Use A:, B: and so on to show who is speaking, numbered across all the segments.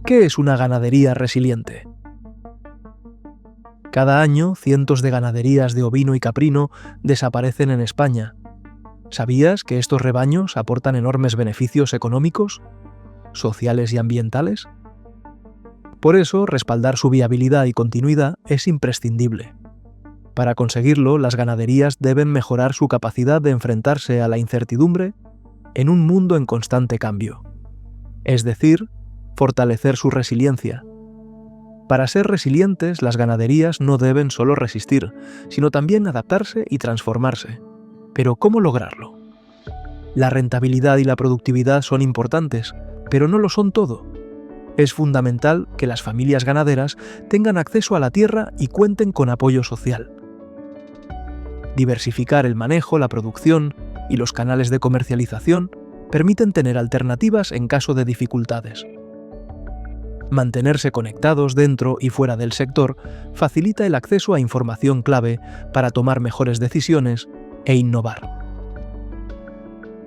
A: ¿Qué es una ganadería resiliente? Cada año, cientos de ganaderías de ovino y caprino desaparecen en España. ¿Sabías que estos rebaños aportan enormes beneficios económicos, sociales y ambientales? Por eso, respaldar su viabilidad y continuidad es imprescindible. Para conseguirlo, las ganaderías deben mejorar su capacidad de enfrentarse a la incertidumbre en un mundo en constante cambio. Es decir, fortalecer su resiliencia. Para ser resilientes, las ganaderías no deben solo resistir, sino también adaptarse y transformarse. ¿Pero cómo lograrlo? La rentabilidad y la productividad son importantes, pero no lo son todo. Es fundamental que las familias ganaderas tengan acceso a la tierra y cuenten con apoyo social. Diversificar el manejo, la producción y los canales de comercialización permiten tener alternativas en caso de dificultades. Mantenerse conectados dentro y fuera del sector facilita el acceso a información clave para tomar mejores decisiones e innovar.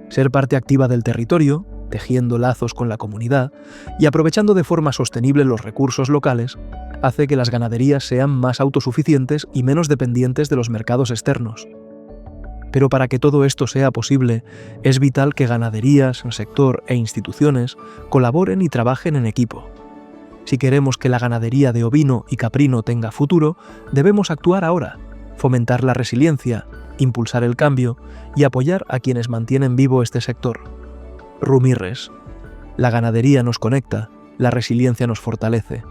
A: Ser parte activa del territorio, tejiendo lazos con la comunidad y aprovechando de forma sostenible los recursos locales, hace que las ganaderías sean más autosuficientes y menos dependientes de los mercados externos. Pero para que todo esto sea posible, es vital que ganaderías, sector e instituciones colaboren y trabajen en equipo. Si queremos que la ganadería de ovino y caprino tenga futuro, debemos actuar ahora, fomentar la resiliencia, impulsar el cambio y apoyar a quienes mantienen vivo este sector. Rumires. La ganadería nos conecta, la resiliencia nos fortalece.